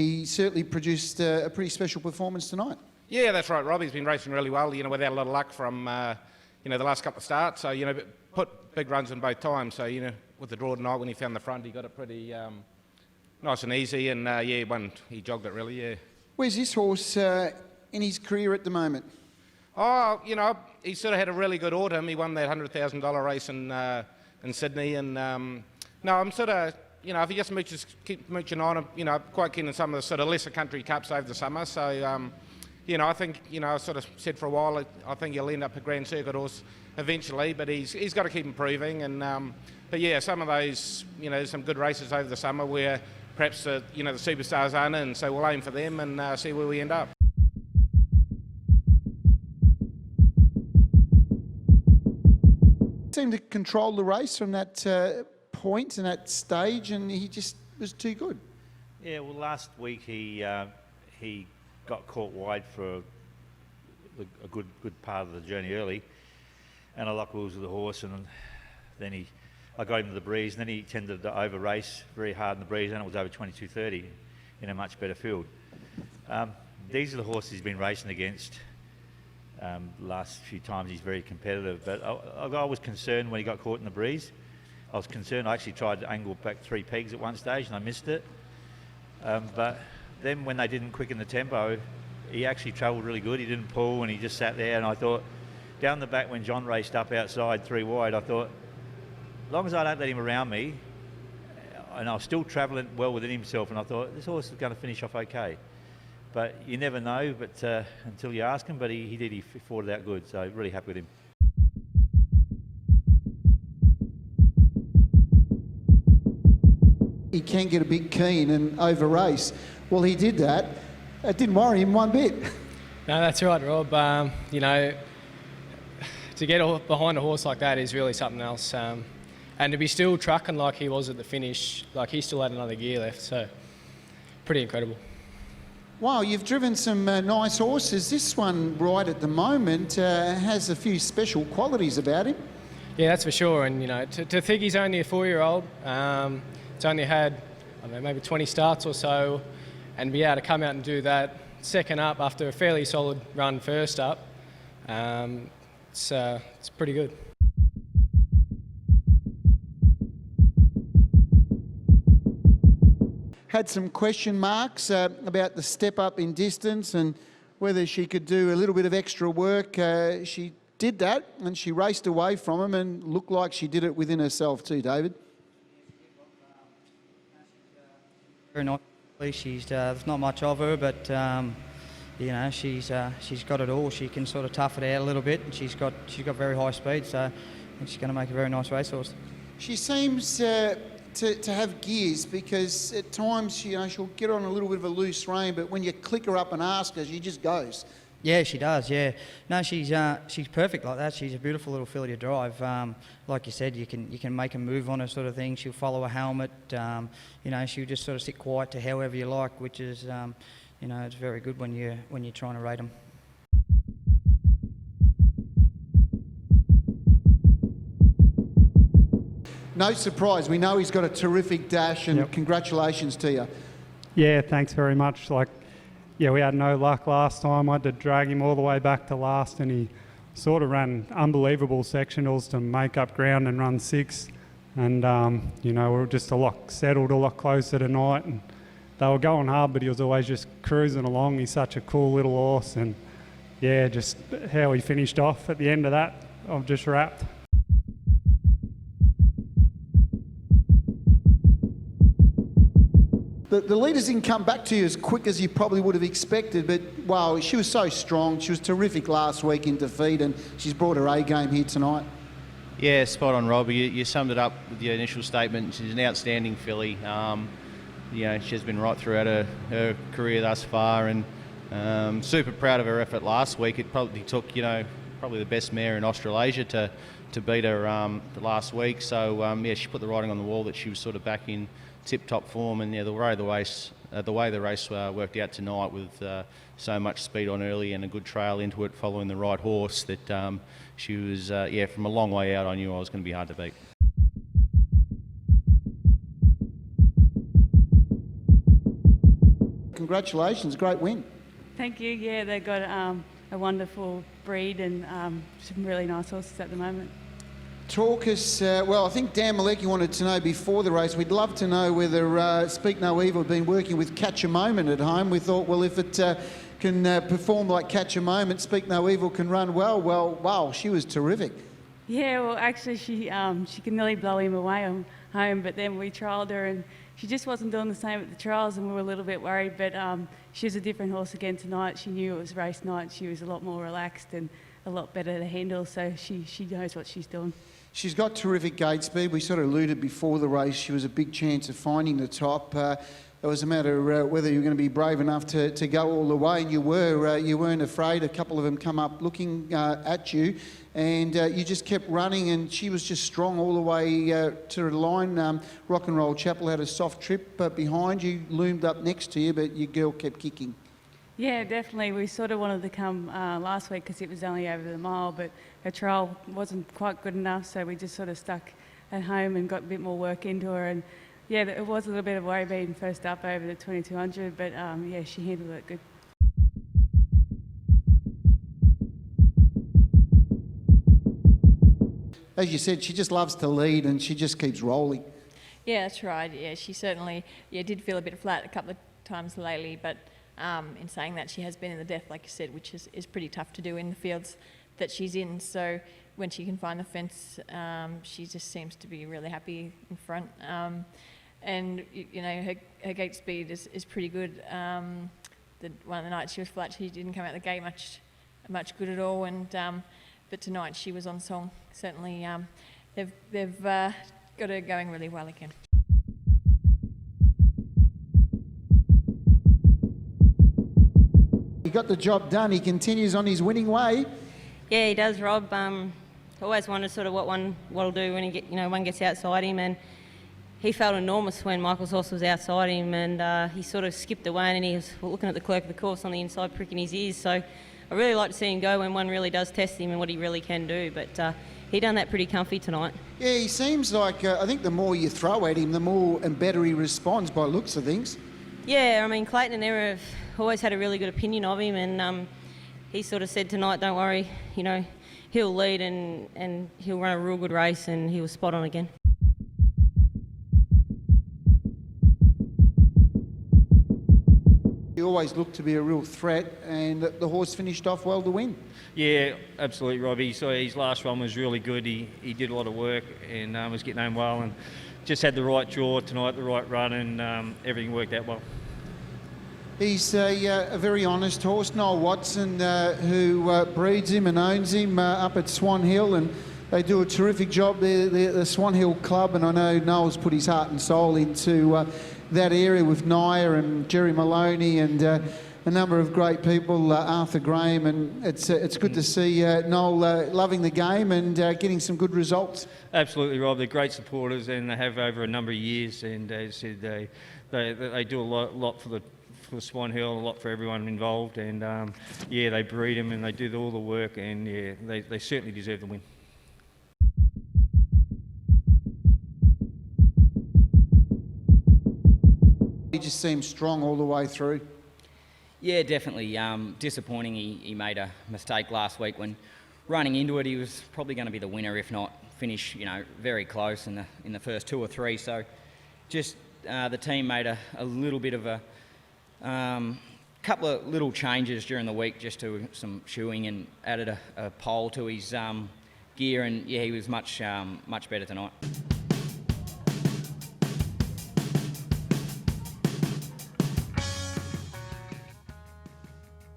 he certainly produced a pretty special performance tonight. Yeah, that's right, Rob. He's been racing really well, without a lot of luck from, the last couple of starts. So, put big runs in both times. So, with the draw tonight, when he found the front, he got it pretty nice and easy. And, he jogged it really, yeah. Where's this horse in his career at the moment? Oh, he sort of had a really good autumn. He won that $100,000 race in Sydney. And, no, I'm sort of, if he just keep mooching on, I'm quite keen on some of the sort of lesser country cups over the summer. So, I think, I sort of said for a while, I think he'll end up a Grand Circuit horse eventually, but he's got to keep improving. And, but yeah, some of those, some good races over the summer where perhaps, the superstars aren't in, so we'll aim for them and see where we end up. Seemed to control the race from that point and that stage, and he just was too good. Yeah, well, last week he got caught wide for a good part of the journey early, and I luck was with the horse, and then I got him to the breeze, and then he tended to over race very hard in the breeze, and it was over 22.30 in a much better field. These are the horses he's been racing against. Last few times he's very competitive, but I was concerned when he got caught in the breeze. I was concerned. I actually tried to angle back 3 pegs at one stage and I missed it. But then when they didn't quicken the tempo, he actually travelled really good. He didn't pull and he just sat there, and I thought, down the back when John raced up outside 3 wide, I thought, as long as I don't let him around me, and I was still travelling well within himself, and I thought, this horse is going to finish off okay. But you never know, but until you ask him, but he did, he fought it out good, so really happy with him. He can get a bit keen and over race. Well, he did that. It didn't worry him one bit. No, that's right, Rob. To get behind a horse like that is really something else. And to be still trucking like he was at the finish, like he still had another gear left, so pretty incredible. Wow, you've driven some nice horses. This one right at the moment has a few special qualities about him. Yeah, that's for sure. And, to think he's only a 4-year-old, it's only had, maybe 20 starts or so, and be able to come out and do that second up after a fairly solid run first up, it's pretty good. Had some question marks about the step up in distance and whether she could do a little bit of extra work. She did that and she raced away from him and looked like she did it within herself too, David. Very nice. There's not much of her, but she's got it all. She can sort of tough it out a little bit, and she's got very high speed, so I think she's going to make a very nice racehorse. She seems to have gears, because at times she'll get on a little bit of a loose rein, but when you click her up and ask her, she just goes. Yeah, she does. Yeah, no, she's perfect like that. She's a beautiful little filly to drive. Like you said, you can make a move on her, sort of thing. She'll follow a helmet. She'll just sort of sit quiet to however you like, which is, it's very good when you're trying to rate them. No surprise. We know he's got a terrific dash, and Yep. Congratulations to you. Yeah, thanks very much. We had no luck last time. I had to drag him all the way back to last, and he sort of ran unbelievable sectionals to make up ground and run 6. And, we were just a lot settled, a lot closer tonight. And they were going hard, but he was always just cruising along. He's such a cool little horse. And, yeah, just how he finished off at the end of that, I'm just wrapped. The leaders didn't come back to you as quick as you probably would have expected, but wow, she was so strong. She was terrific last week in defeat, and she's brought her A game here tonight. Yeah, spot on, Rob. You summed it up with your initial statement. She's an outstanding filly. She's been right throughout her career thus far, and super proud of her effort last week. It probably took, probably the best mare in Australasia to beat her last week. So, she put the writing on the wall that she was sort of back in tip-top form, and the way the race worked out tonight with so much speed on early and a good trail into it following the right horse, that she was, from a long way out, I knew I was going to be hard to beat. congratulations, great win. Thank you. Yeah, they've got a wonderful breed and some really nice horses at the moment. Talk us, well, I think Dan Malecki wanted to know before the race, we'd love to know whether Speak No Evil had been working with Catch a Moment at home. We thought, well, if it can perform like Catch a Moment, Speak No Evil can run well. Well, wow, she was terrific. Yeah, well, actually, she can nearly blow him away home, but then we trialled her and she just wasn't doing the same at the trials, and we were a little bit worried, but she was a different horse again tonight. She knew it was race night. She was a lot more relaxed and a lot better to handle, so she knows what she's doing. She's got terrific gate speed. We sort of alluded before the race she was a big chance of finding the top. It was a matter of whether you were going to be brave enough to go all the way, and you were. You weren't afraid. A couple of them come up looking at you, and you just kept running, and she was just strong all the way to the line. Rock and Roll Chapel had a soft trip behind you, loomed up next to you, but your girl kept kicking. Yeah, definitely. We sort of wanted to come last week because it was only over the mile, but her trial wasn't quite good enough, so we just sort of stuck at home and got a bit more work into her. And yeah, it was a little bit of worry being first up over the 2200, but yeah, she handled it good. As you said, she just loves to lead, and she just keeps rolling. Yeah, that's right. Yeah, she certainly did feel a bit flat a couple of times lately, but in saying that, she has been in the death, like you said, which is pretty tough to do in the fields that she's in. So when she can find the fence, she just seems to be really happy in front. And you know, her gate speed is pretty good. One of the nights she was flat, she didn't come out the gate much good at all. And but tonight she was on song. Certainly, they've got her going really well again. He got the job done. He continues on his winning way. Yeah, he does, Rob. Always wondered sort of what'll do when one gets outside him, and he felt enormous when Michael's horse was outside him, and he sort of skipped away, and he was looking at the clerk of the course on the inside, pricking his ears. So I really like to see him go when one really does test him and what he really can do. But he done that pretty comfy tonight. Yeah, he seems like I think the more you throw at him, the more and better he responds by looks of things. Yeah, I mean, Clayton and Emma have always had a really good opinion of him, and he sort of said tonight, don't worry, you know, he'll lead and he'll run a real good race, and he was spot on again. He always looked to be a real threat, and the horse finished off well to win. Yeah, absolutely, Robbie. So his last run was really good. He did a lot of work and was getting home well, and just had the right draw tonight, the right run, and everything worked out well. He's a very honest horse. Noel Watson, who breeds him and owns him up at Swan Hill, and they do a terrific job there, the Swan Hill Club, and I know Noel's put his heart and soul into that area with Naya and Jerry Maloney and a number of great people, Arthur Graham, and it's good to see Noel loving the game and getting some good results. Absolutely, Rob. They're great supporters, and they have over a number of years. And as I said, they do a lot for Swan Hill, a lot for everyone involved. And yeah, they breed them and they do all the work, and yeah, they certainly deserve the win. He just seems strong all the way through. Yeah, definitely. Disappointing he made a mistake last week when running into it. He was probably going to be the winner, if not finish, very close in the first 2 or 3. So just the team made a little bit of a couple of little changes during the week, just to some shoeing, and added a pole to his gear, and yeah, he was much better tonight.